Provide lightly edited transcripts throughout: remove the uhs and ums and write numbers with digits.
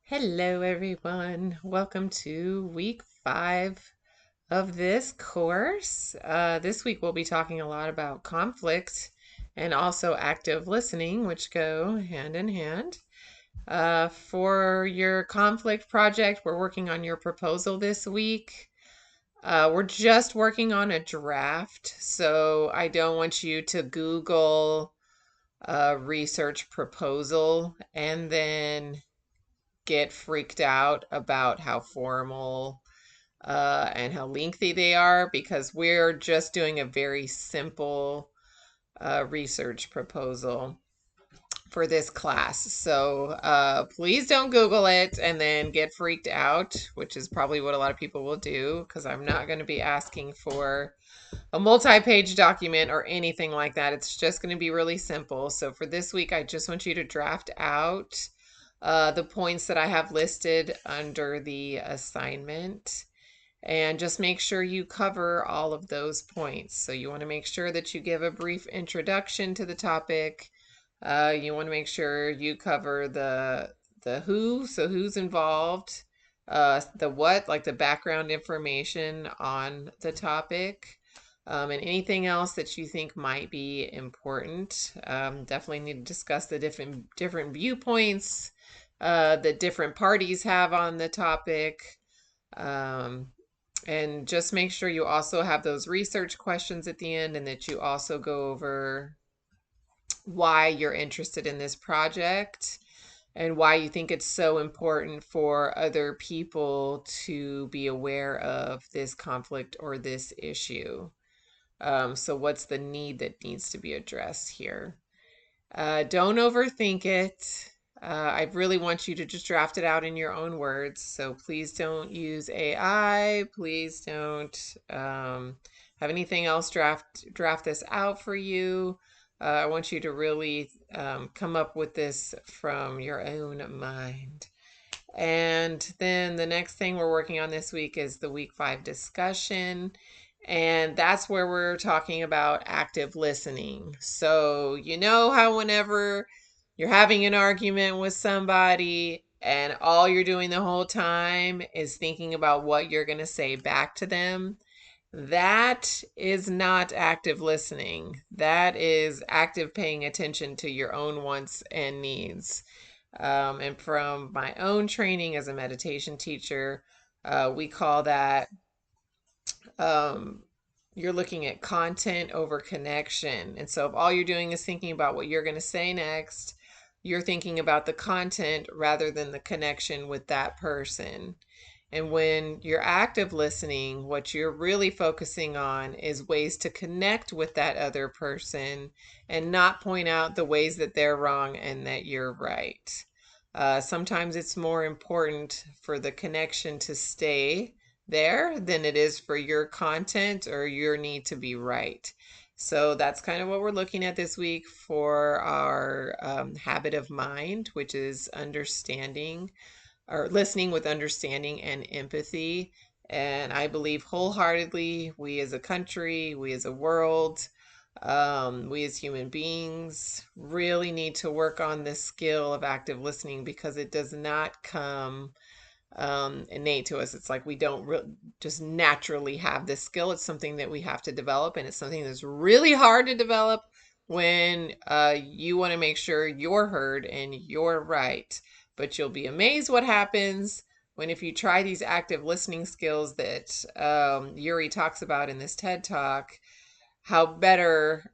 Hello, everyone. Welcome to week 5 of this course. This week we'll be talking a lot about conflict and also active listening, which go hand in hand. For your conflict project, we're working on your proposal this week. We're just working on a draft, so I don't want you to Google research proposal and then get freaked out about how formal and how lengthy they are because we're just doing a very simple research proposal for this class. So please don't Google it and then get freaked out, which is probably what a lot of people will do because I'm not going to be asking for a multi-page document or anything like that. It's just going to be really simple. So for this week, I just want you to draft out the points that I have listed under the assignment and just make sure you cover all of those points. So you want to make sure that you give a brief introduction to the topic. You want to make sure you cover the who, so who's involved, the what, like the background information on the topic, and anything else that you think might be important. Definitely need to discuss the different viewpoints that different parties have on the topic. Um, and just make sure you also have those research questions at the end and that you also go over why you're interested in this project and why you think it's so important for other people to be aware of this conflict or this issue. So what's the need that needs to be addressed here? Don't overthink it. I really want you to just draft it out in your own words. So please don't use AI. Please don't have anything else draft this out for you. I want you to really come up with this from your own mind. And then the next thing we're working on this week is the week 5 discussion. And that's where we're talking about active listening. So, you know how whenever you're having an argument with somebody and all you're doing the whole time is thinking about what you're going to say back to them, that is not active listening. That is active paying attention to your own wants and needs. And from my own training as a meditation teacher, we call that um, you're looking at content over connection. And so if all you're doing is thinking about what you're going to say next, you're thinking about the content rather than the connection with that person. And when you're active listening, what you're really focusing on is ways to connect with that other person and not point out the ways that they're wrong and that you're right. Sometimes it's more important for the connection to stay there than it is for your content or your need to be right. So that's kind of what we're looking at this week for our habit of mind, which is understanding or listening with understanding and empathy. And I believe wholeheartedly we as a country, we as a world, we as human beings really need to work on this skill of active listening because it does not come innate to us. It's like we don't just naturally have this skill. It's something that we have to develop, and it's something that's really hard to develop when you want to make sure you're heard and you're right. But you'll be amazed what happens when if you try these active listening skills that Yuri talks about in this TED Talk, how better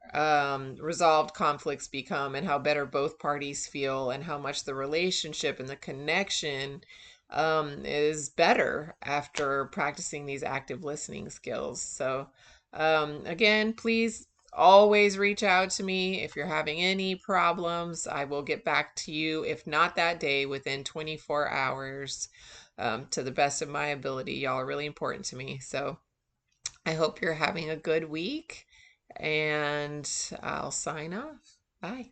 resolved conflicts become and how better both parties feel and how much the relationship and the connection is better after practicing these active listening skills. So, again, please always reach out to me if you're having any problems. I will get back to you, if not that day, within 24 hours to the best of my ability. Y'all are really important to me. So, I hope you're having a good week and I'll sign off. Bye.